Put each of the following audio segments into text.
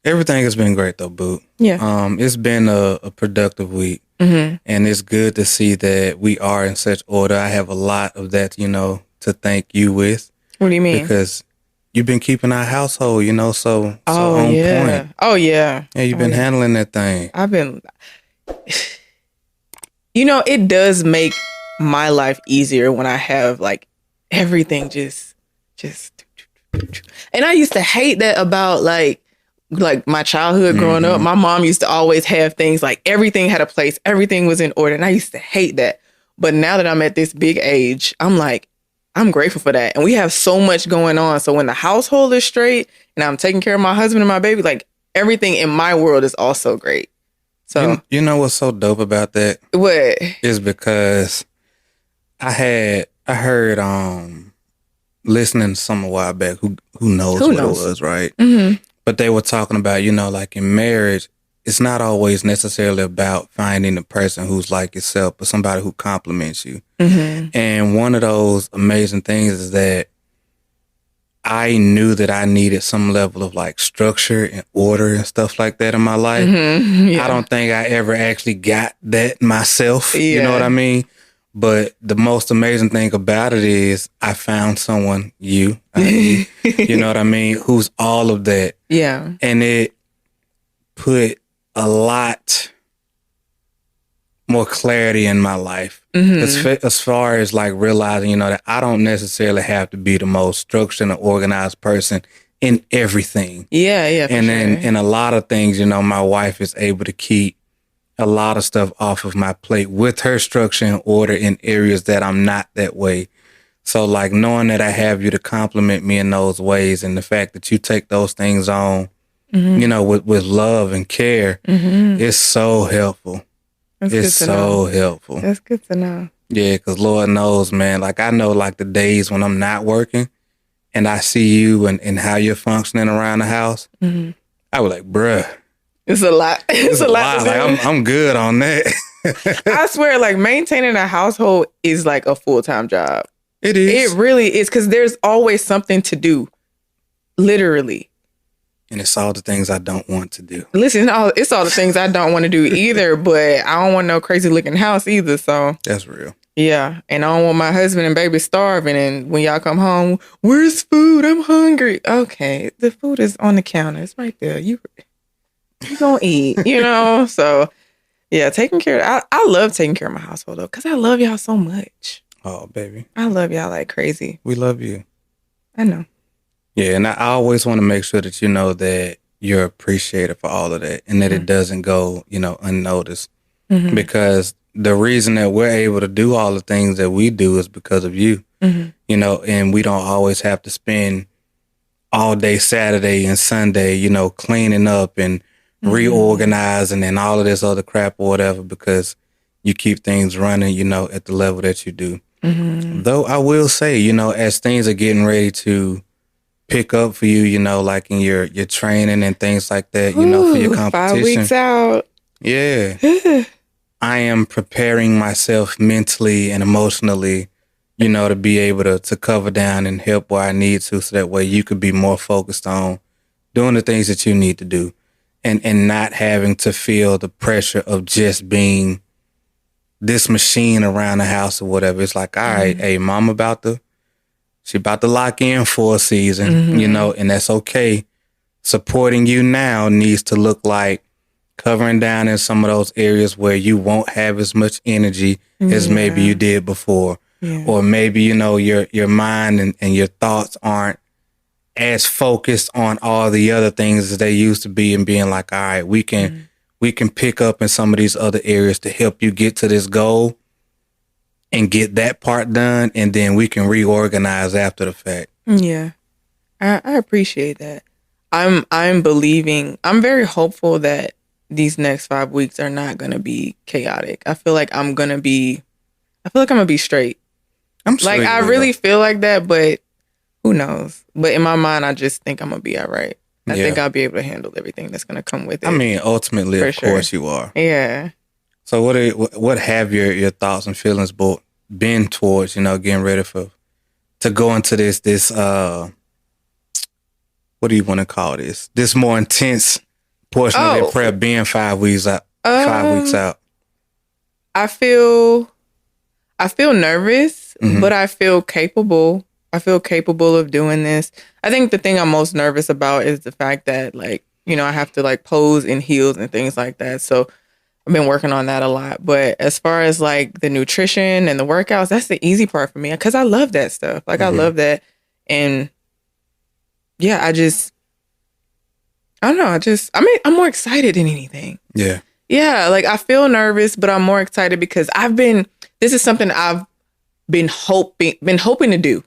Everything has been great though, Boo. Yeah. It's been a productive week, Mm-hmm. and it's good to see that we are in such order. I have a lot of that, to thank you with What do you mean? because you've been keeping our household, so Oh on point. yeah. Oh yeah. Yeah, you've Oh been yeah. handling that thing. I've been. It does make my life easier when I have like everything just. And I used to hate that about like my childhood growing up. Mm-hmm. My mom used to always have things like everything had a place, everything was in order, and I used to hate that. But now that I'm at this big age, I'm like, I'm grateful for that. And we have so much going on. So when the household is straight and I'm taking care of my husband and my baby, like everything in my world is also great. So You know what's so dope about that what? is because I heard listening to some a while back who knows Who what knows? it was, right? Mm-hmm. But they were talking about, like in marriage, it's not always necessarily about finding the person who's like yourself, but somebody who compliments you. Mm-hmm. And one of those amazing things is that I knew that I needed some level of like structure and order and stuff like that in my life. Mm-hmm. Yeah. I don't think I ever actually got that myself. You know Yeah. what I mean? But the most amazing thing about it is I found someone, you know what I mean, who's all of that. Yeah. And it put a lot more clarity in my life. Mm-hmm. As far as like realizing, that I don't necessarily have to be the most structured and organized person in everything. Yeah, yeah. And then sure. in a lot of things, my wife is able to keep a lot of stuff off of my plate with her structure and order in areas that I'm not that way. So like knowing that I have you to compliment me in those ways and the fact that you take those things on, with love and care, it's so helpful. That's It's good to know. so helpful. That's good to know. Yeah, because Lord knows, man, like I know like the days when I'm not working and I see you and how you're functioning around the house, I was like, bruh. It's a lot. It's a lot. To do. Like I'm good on that. I swear, like maintaining a household is like a full-time job. It is. It really is because there's always something to do. Literally. And it's all the things I don't want to do. Listen, it's all the things I don't want to do either, but I don't want no crazy looking house either. So that's real. Yeah. And I don't want my husband and baby starving. And when y'all come home, where's food? I'm hungry. Okay. The food is on the counter. It's right there. You gonna eat, So yeah, taking care. I love taking care of my household though, because I love y'all so much. Oh, baby. I love y'all like crazy. We love you. I know. Yeah, and I always want to make sure that you know that you're appreciated for all of that and that it doesn't go, unnoticed. Mm-hmm. Because the reason that we're able to do all the things that we do is because of you, and we don't always have to spend all day Saturday and Sunday, cleaning up and reorganizing and all of this other crap or whatever because you keep things running, at the level that you do. Mm-hmm. Though I will say, as things are getting ready to pick up for you, like in your training and things like that, for your competition. 5 weeks out. Yeah. I am preparing myself mentally and emotionally, to be able to cover down and help where I need to so that way you could be more focused on doing the things that you need to do and not having to feel the pressure of just being this machine around the house or whatever. It's like, all right, hey, mom she about to lock in for a season, and that's okay. Supporting you now needs to look like covering down in some of those areas where you won't have as much energy as maybe you did before. Yeah. Or maybe, your mind and your thoughts aren't as focused on all the other things as they used to be and being like, all right, we can pick up in some of these other areas to help you get to this goal and get that part done, and then we can reorganize after the fact. Yeah. I appreciate that. I'm very hopeful that these next 5 weeks are not going to be chaotic. I feel like I'm going to be straight. I'm sure I really feel like that, but who knows? But in my mind, I just think I'm going to be all right. I think I'll be able to handle everything that's going to come with it. I mean, ultimately, of course you are. Yeah. So what have your thoughts and feelings been towards, getting ready to go into this what do you want to call this more intense portion of that Oh, prep being 5 weeks out? 5 weeks out. I feel nervous, Mhm. but I feel capable. I feel capable of doing this. I think the thing I'm most nervous about is the fact that, like, you know, I have to like pose in heels and things like that. So I've been working on that a lot. But as far as like the nutrition and the workouts, that's the easy part for me because I love that stuff. Like, I love that. And yeah, I don't know. I'm more excited than anything. Yeah. Yeah, like I feel nervous, but I'm more excited because this is something I've been hoping to do.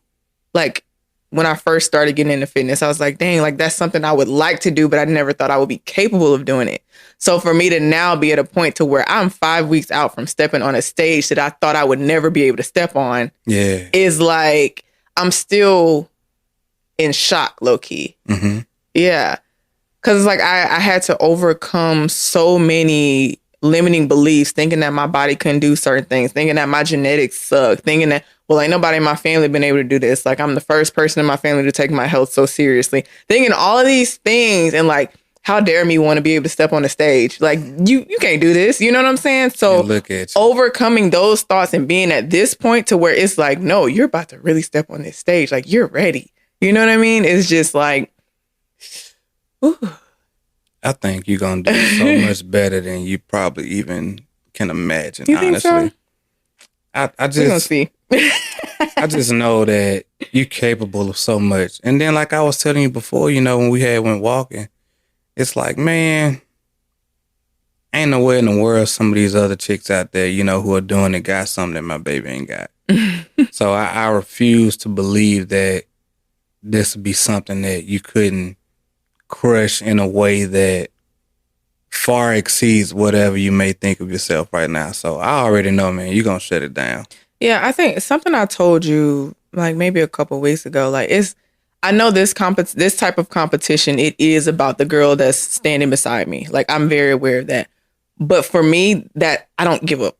Like when I first started getting into fitness, I was like, dang, like that's something I would like to do, but I never thought I would be capable of doing it. So for me to now be at a point to where I'm 5 weeks out from stepping on a stage that I thought I would never be able to step on, Yeah. is like, I'm still in shock, low key. Mm-hmm. Yeah. Cause it's like I had to overcome so many limiting beliefs, thinking that my body couldn't do certain things, thinking that my genetics suck, thinking that, well, ain't nobody in my family been able to do this. Like I'm the first person in my family to take my health so seriously. Thinking all of these things and like, how dare me want to be able to step on the stage? Like you can't do this. You know what I'm saying? So look at you. Overcoming those thoughts and being at this point to where it's like, no, you're about to really step on this stage. Like you're ready. You know what I mean? It's just like, ooh. I think you're gonna do so much better than you probably even can imagine. You think honestly, so? I We're gonna just see. I just know that you're capable of so much. And then, like I was telling you before, you know, when we went walking, it's like, man, ain't nowhere in the world some of these other chicks out there, you know, who are doing it got something that my baby ain't got. So I refuse to believe that this would be something that you couldn't crush in a way that far exceeds whatever you may think of yourself right now. So I already know, man, you're going to shut it down. Yeah, I think something I told you like maybe a couple weeks ago, like I know this type of competition, it is about the girl that's standing beside me. Like I'm very aware of that. But for me, that I don't give a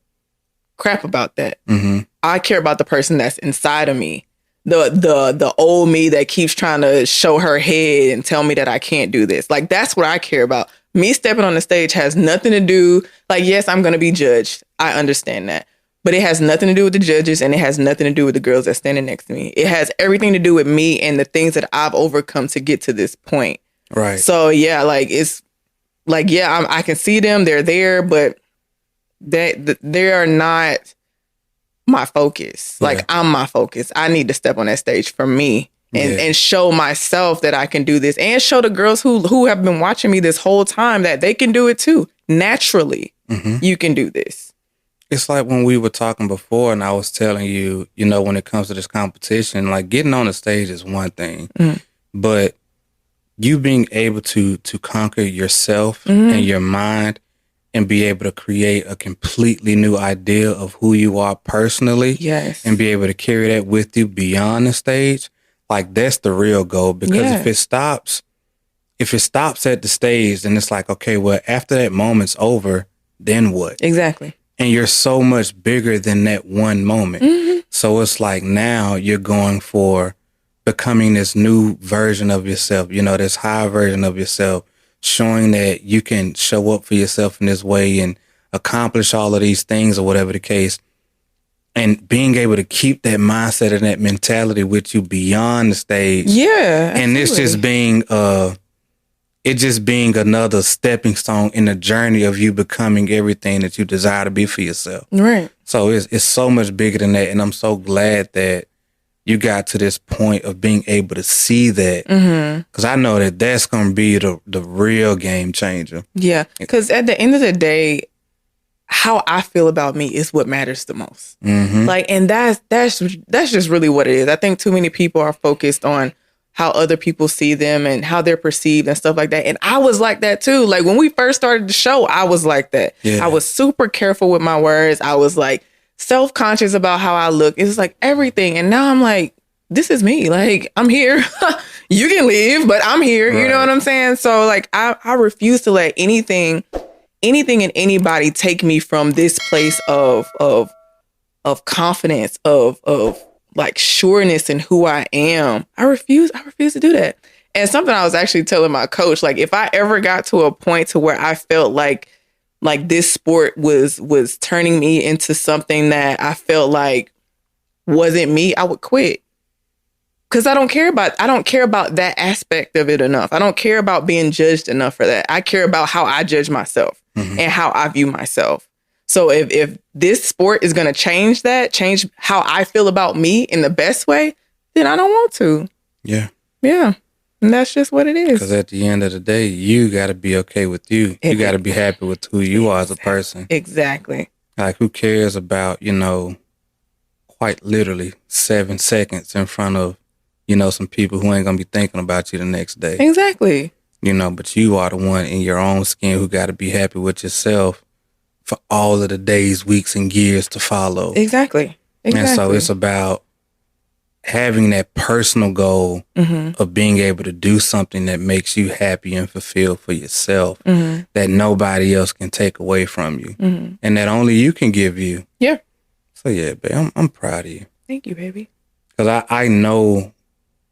crap about that. Mm-hmm. I care about the person that's inside of me. The old me that keeps trying to show her head and tell me that I can't do this. Like that's what I care about. Me stepping on the stage has nothing to do, like, yes, I'm going to be judged. I understand that. But it has nothing to do with the judges and it has nothing to do with the girls that's standing next to me. It has everything to do with me and the things that I've overcome to get to this point. Right. So yeah, like it's like, yeah, I can see them. They're there, but they are not my focus. Like I'm my focus. I need to step on that stage for me and show myself that I can do this and show the girls who have been watching me this whole time that they can do it too. Naturally, you can do this. It's like when we were talking before and I was telling you, you know, when it comes to this competition, like getting on the stage is one thing, but you being able to conquer yourself and your mind and be able to create a completely new idea of who you are personally. Yes. And be able to carry that with you beyond the stage. Like that's the real goal. Because if it stops at the stage, then it's like, okay, well, after that moment's over, then what? Exactly. And you're so much bigger than that one moment. So it's like now you're going for becoming this new version of yourself, you know, this high version of yourself, showing that you can show up for yourself in this way and accomplish all of these things or whatever the case. And being able to keep that mindset and that mentality with you beyond the stage. Yeah. And it's just being another stepping stone in the journey of you becoming everything that you desire to be for yourself. Right. So it's so much bigger than that. And I'm so glad that you got to this point of being able to see that. Because I know that that's going to be the real game changer. Yeah. Because at the end of the day, how I feel about me is what matters the most. Like, and that's just really what it is. I think too many people are focused on how other people see them and how they're perceived and stuff like that. And I was like that too. Like when we first started the show, I was like that. Yeah. I was super careful with my words. I was like self-conscious about how I look. It's like everything. And now I'm like, this is me. Like I'm here. You can leave, but I'm here. Right. You know what I'm saying? So like I refuse to let anything and anybody take me from this place of confidence, of like sureness in who I am. I refuse to do that. And something I was actually telling my coach, like if I ever got to a point to where I felt like this sport was turning me into something that I felt like wasn't me, I would quit. Cause I don't care about that aspect of it enough. I don't care about being judged enough for that. I care about how I judge myself and how I view myself. So if this sport is going to change how I feel about me in the best way, then I don't want to. Yeah. Yeah. And that's just what it is. Because at the end of the day, you got to be okay with you. You got to be happy with who you are as a person. Exactly. Like, who cares about, quite literally 7 seconds in front of, some people who ain't going to be thinking about you the next day. Exactly. But you are the one in your own skin who got to be happy with yourself for all of the days, weeks, and years to follow. Exactly. And so it's about having that personal goal of being able to do something that makes you happy and fulfilled for yourself that nobody else can take away from you and that only you can give you. Yeah. So yeah, babe, I'm proud of you. Thank you, baby. Because I know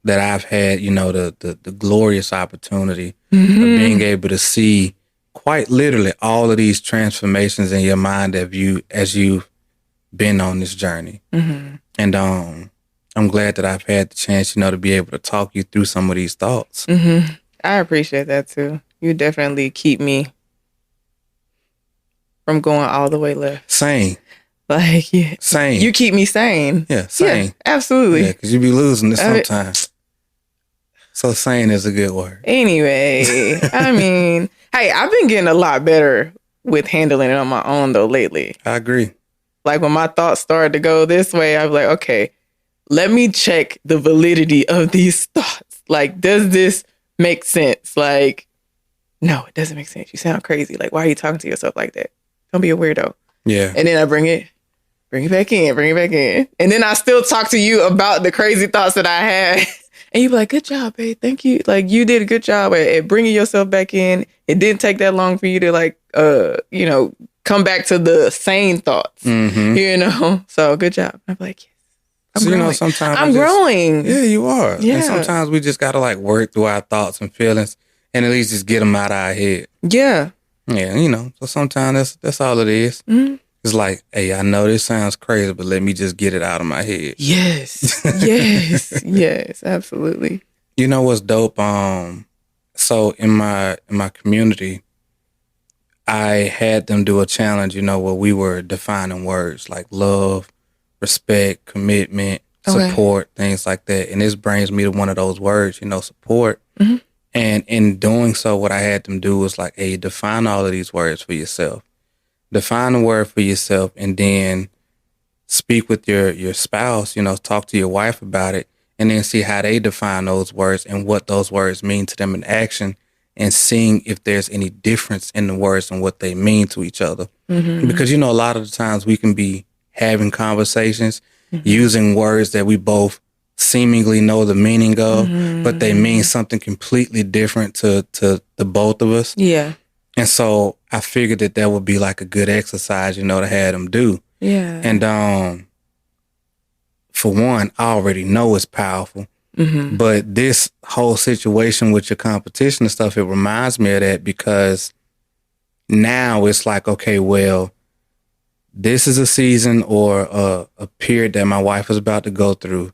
that I've had, the glorious opportunity of being able to see quite literally all of these transformations in your mind as you've been on this journey. And I'm glad that I've had the chance, to be able to talk you through some of these thoughts. I appreciate that too. You definitely keep me from going all the way left. Sane. Like, yeah. Sane. You keep me sane. Yeah, sane. Yeah, absolutely. Yeah, because you be losing it sometimes. So sane is a good word. Anyway, I mean, hey, I've been getting a lot better with handling it on my own though lately. I agree. Like when my thoughts started to go this way, I'm like, okay, let me check the validity of these thoughts. Like, does this make sense? Like, no, it doesn't make sense. You sound crazy. Like, why are you talking to yourself like that? Don't be a weirdo. Yeah. And then I bring it back in. And then I still talk to you about the crazy thoughts that I had. And you be like, good job, babe. Thank you. Like, you did a good job at bringing yourself back in. It didn't take that long for you to come back to the sane thoughts, So good job. I'm like, yes. I'm growing. Sometimes I'm growing. Yeah, you are. Yeah. And sometimes we just got to work through our thoughts and feelings and at least just get them out of our head. Yeah. Yeah, so sometimes that's all it is. Mm-hmm. It's like, hey, I know this sounds crazy, but let me just get it out of my head. Yes. Yes. Yes, absolutely. You know what's dope? So in my community, I had them do a challenge, where we were defining words like love, respect, commitment, support, things like that. And this brings me to one of those words, support. Mm-hmm. And in doing so, what I had them do was like, hey, define all of these words for yourself. Define a word for yourself and then speak with your spouse, talk to your wife about it and then see how they define those words and what those words mean to them in action and seeing if there's any difference in the words and what they mean to each other. Mm-hmm. Because, a lot of the times we can be having conversations using words that we both seemingly know the meaning of, but they mean something completely different to the both of us. Yeah. And so I figured that would be like a good exercise, to have them do. Yeah. And for one, I already know it's powerful. Mm-hmm. But this whole situation with your competition and stuff, it reminds me of that because now it's like, okay, well, this is a season or a period that my wife is about to go through.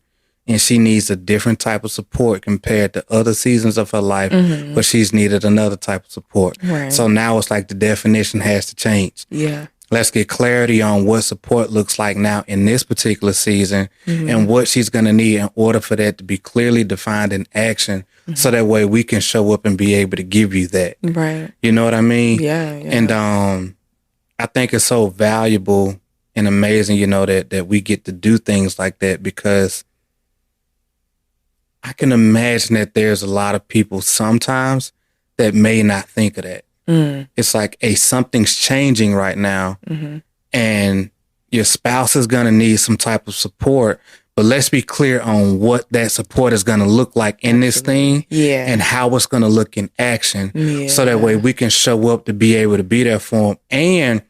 And she needs a different type of support compared to other seasons of her life, but she's needed another type of support. Right. So now it's like the definition has to change. Yeah. Let's get clarity on what support looks like now in this particular season and what she's going to need in order for that to be clearly defined in action. So that way we can show up and be able to give you that. Right. You know what I mean? Yeah. And I think it's so valuable and amazing, that we get to do things like that because I can imagine that there's a lot of people sometimes that may not think of that. It's like, hey, something's changing right now and your spouse is going to need some type of support, but let's be clear on what that support is going to look like in this thing and how it's going to look in action. Yeah. So that way we can show up to be able to be there for them and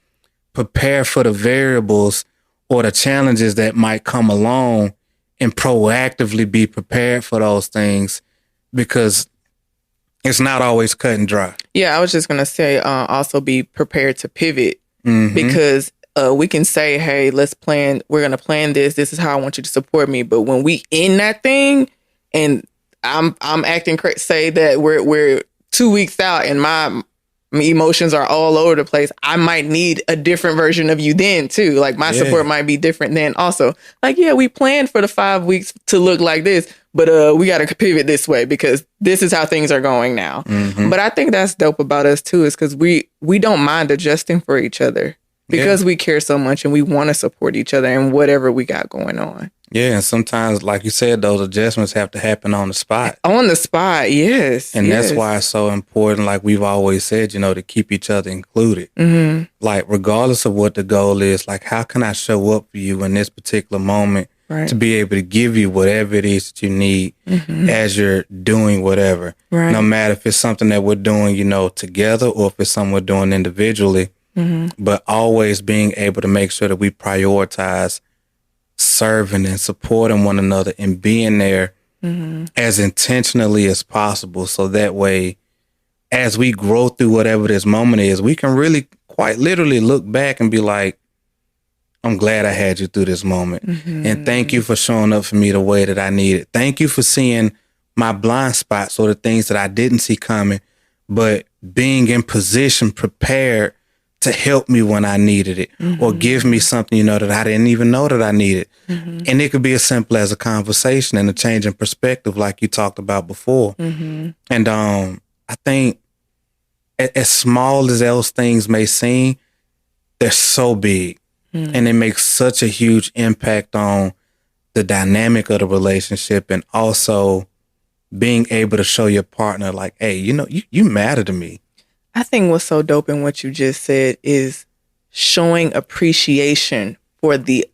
prepare for the variables or the challenges that might come along and proactively be prepared for those things because It's not always cut and dry. Yeah, I was just gonna say, also be prepared to pivot Mm-hmm. because we can say, "Hey, let's plan. We're gonna plan this. This is how I want you to support me." But when we in that thing, and I'm acting crazy, say that we're 2 weeks out, and my emotions are all over the place. I might need a different version of you then too. Like my support might be different then also. Like, yeah, we planned for the 5 weeks to look like this, but we got to pivot this way because this is how things are going now. Mm-hmm. But I think that's dope about us too, is because we don't mind adjusting for each other because we care so much and we want to support each other in whatever we got going on. Yeah, and sometimes, like you said, those adjustments have to happen on the spot. On the spot, yes. And that's why it's so important, like we've always said, to keep each other included. Mm-hmm. Like, regardless of what the goal is, like, how can I show up for you in this particular moment to be able to give you whatever it is that you need as you're doing whatever. No matter if it's something that we're doing, together or if it's something we're doing individually, but always being able to make sure that we prioritize serving and supporting one another and being there as intentionally as possible. So that way, as we grow through whatever this moment is, we can really quite literally look back and be like, I'm glad I had you through this moment. And thank you for showing up for me the way that I needed. Thank you for seeing my blind spots or the things that I didn't see coming, but being in position, prepared to help me when I needed it or give me something, that I didn't even know that I needed. And it could be as simple as a conversation and a change in perspective like you talked about before. And I think as small as those things may seem, they're so big and it makes such a huge impact on the dynamic of the relationship and also being able to show your partner like, hey, you matter to me. I think what's so dope in what you just said is showing appreciation for the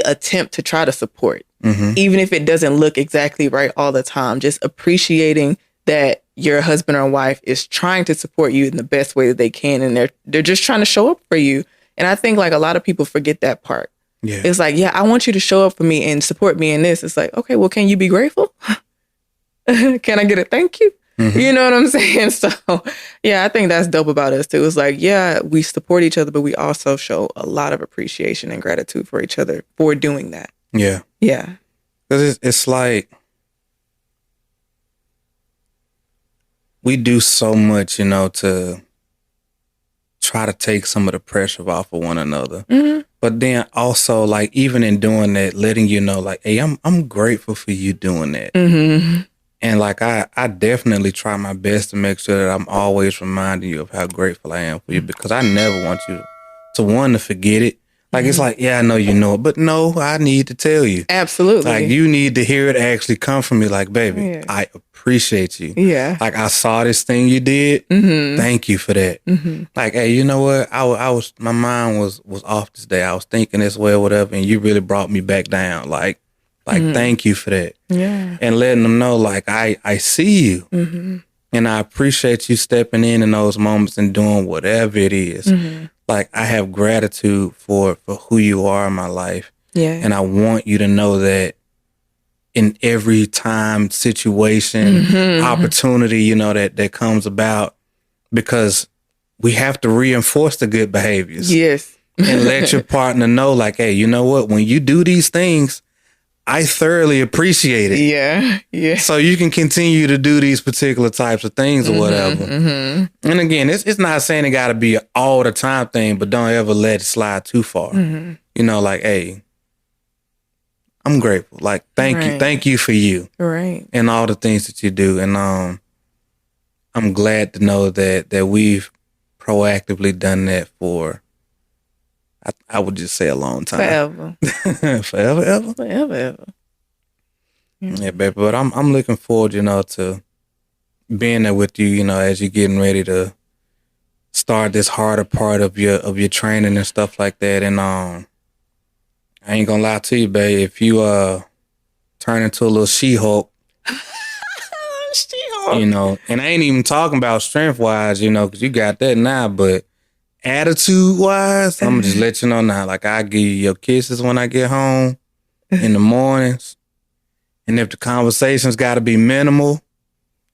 attempt to try to support, even if it doesn't look exactly right all the time. Just appreciating that your husband or wife is trying to support you in the best way that they can, and they're just trying to show up for you. And I think like a lot of people forget that part. Yeah. It's like, yeah, I want you to show up for me and support me in this. It's like, okay, well, can you be grateful? Can I get a thank you? You know what I'm saying? So, yeah, I think that's dope about us, too. It's like, yeah, we support each other, but we also show a lot of appreciation and gratitude for each other for doing that. Yeah. Yeah. Because it's like we do so much, to try to take some of the pressure off of one another. But then also, like, even in doing that, letting you know, like, hey, I'm grateful for you doing that. And like I definitely try my best to make sure that I'm always reminding you of how grateful I am for you because I never want you to forget it. Like it's like, yeah, I know you know it, but no, I need to tell you. Absolutely. Like you need to hear it actually come from me. Like, baby, I appreciate you. Yeah. Like I saw this thing you did. Thank you for that. Like, hey, you know what? I was my mind was off this day. I was thinking this way or whatever, and you really brought me back down. Like thank you for that. Yeah. And letting them know, like, I see you. And I appreciate you stepping in those moments and doing whatever it is. Like, I have gratitude for who you are in my life. Yeah. And I want you to know that in every time, situation, opportunity, that comes about, because we have to reinforce the good behaviors. Yes. And let your partner know, like, hey, you know what? When you do these things, I thoroughly appreciate it. Yeah. Yeah. So you can continue to do these particular types of things or whatever. And again, it's not saying it got to be an all the time thing, but don't ever let it slide too far. Like, hey, I'm grateful. Like, thank you for you. Right. And all the things that you do. And I'm glad to know that we've proactively done that for, I would just say a long time. Forever. Forever, ever? Forever, ever. Yeah, baby. But I'm looking forward, to being there with you, as you're getting ready to start this harder part of your training and stuff like that. And I ain't gonna lie to you, babe. If you turn into a little She-Hulk, She-Hulk. and I ain't even talking about strength wise, because you got that now, but attitude wise, I'm gonna just let you know now. Like, I give you your kisses when I get home in the mornings. And if the conversation's gotta be minimal,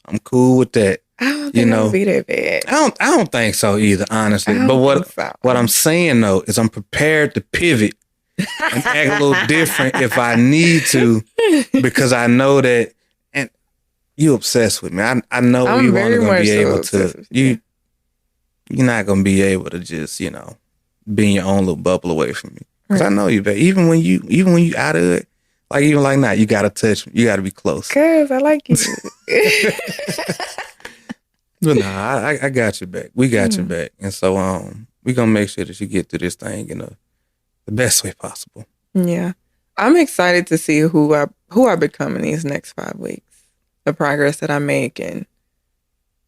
I'm cool with that. I don't You think I'm gonna know, be that bad. I don't think so either, honestly. I But don't think so. what I'm saying though is I'm prepared to pivot and act a little different if I need to, because I know that, and you obsessed with me. I know I'm you very only gonna much be so able obsessed to with you. you're not gonna be able to just, be in your own little bubble away from me. Because I Right. know you, but even when you out of it, like even like now, you gotta touch me. You gotta be close. Cause I like you. But nah, I got you back. We got you back. And so we gonna make sure that you get through this thing in the best way possible. Yeah. I'm excited to see who I become in these next 5 weeks. The progress that I make and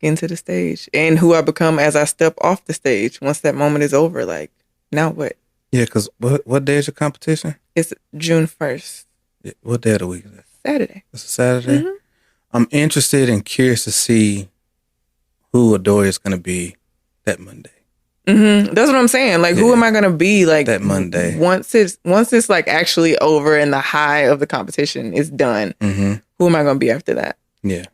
get into the stage. And who I become as I step off the stage once that moment is over. Like, now what? Yeah, because what day is your competition? It's June 1st. Yeah, what day of the week is that? Saturday. It's a Saturday? Mhm. I'm interested and curious to see who Adoria is gonna be that Monday. That's what I'm saying. Like, who Yeah. am I gonna be? Like That Monday. once it's like actually over and the high of the competition is done. Mm-hmm. Who am I gonna be after that? Yeah.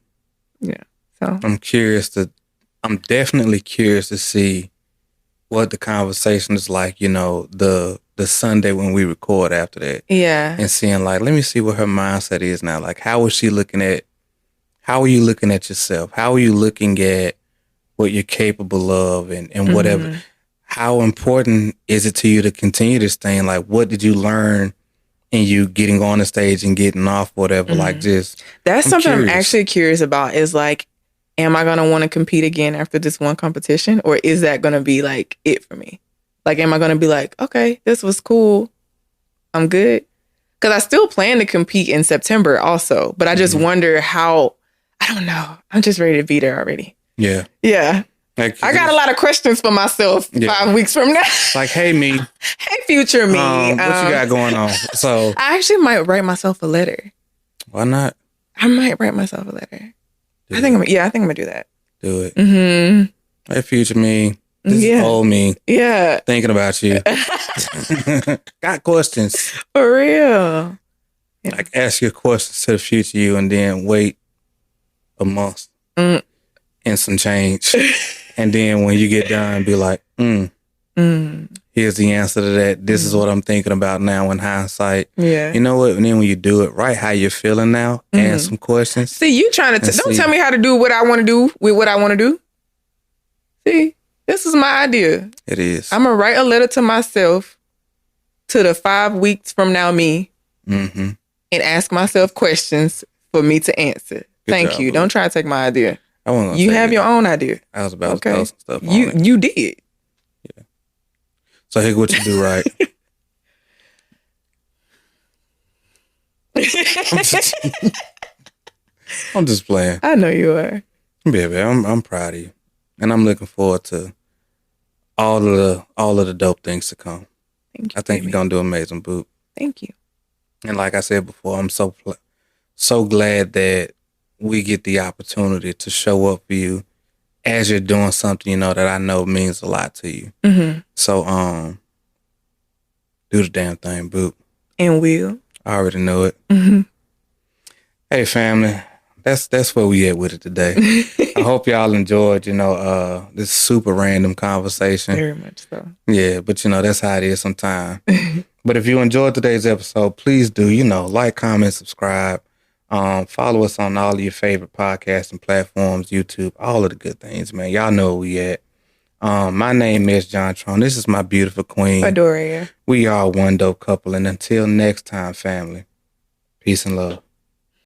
Yeah. So I'm definitely curious to see what the conversation is like, the Sunday when we record after that. yeah. And seeing like, let me see what her mindset is now. Like, how are you looking at yourself? How are you looking at what you're capable of and whatever? How important is it to you to continue this thing? Like, what did you learn in you getting on the stage and getting off, whatever? Like, just That's I'm something curious. I'm actually curious about is like, am I going to want to compete again after this one competition? Or is that going to be like it for me? Like, am I going to be like, okay, this was cool. I'm good. Because I still plan to compete in September also. But I just wonder how, I don't know. I'm just ready to be there already. Yeah. Yeah. Like, I got a lot of questions for myself 5 weeks from now. like, hey, me. Hey, future me. What you got going on? So I actually might write myself a letter. why not? I might write myself a letter. I think I'm gonna do that. Do it. Mm-hmm. Hey, future me. This is old me Yeah. thinking about you. Got questions. For real. Yeah. Like, ask your questions to the future you and then wait a month and some change. And then when you get done, be like, here's the answer to that. This is what I'm thinking about now in hindsight. Yeah. You know what? And then when you do it, write how you're feeling now. Ask some questions. See, you trying to don't tell me how to do what I want to do with what I want to do. See, this is my idea. It is. I'm gonna write a letter to myself to the 5 weeks from now me and ask myself questions for me to answer. Thank you. Don't try to take my idea. You have your own idea. I was about to throw some stuff on it. You did. Yeah. So here's what you do, right? I'm just playing. I know you are. Yeah, man, I'm proud of you, and I'm looking forward to all of the dope things to come. Thank you. I think you're gonna do amazing, Boop. Thank you. And like I said before, I'm so glad that we get the opportunity to show up for you as you're doing something, that I know means a lot to you. So, do the damn thing, Boop. And will. I already know it. Hey, family, that's where we at with it today. I hope y'all enjoyed, this super random conversation. Very much so. Yeah, but that's how it is sometimes. But if you enjoyed today's episode, please do, like, comment, subscribe. Follow us on all of your favorite podcasting platforms, YouTube, all of the good things, man. Y'all know where we at. My name is John Trone. This is my beautiful queen. Adoria. We are one dope couple. And until next time, family, peace and love.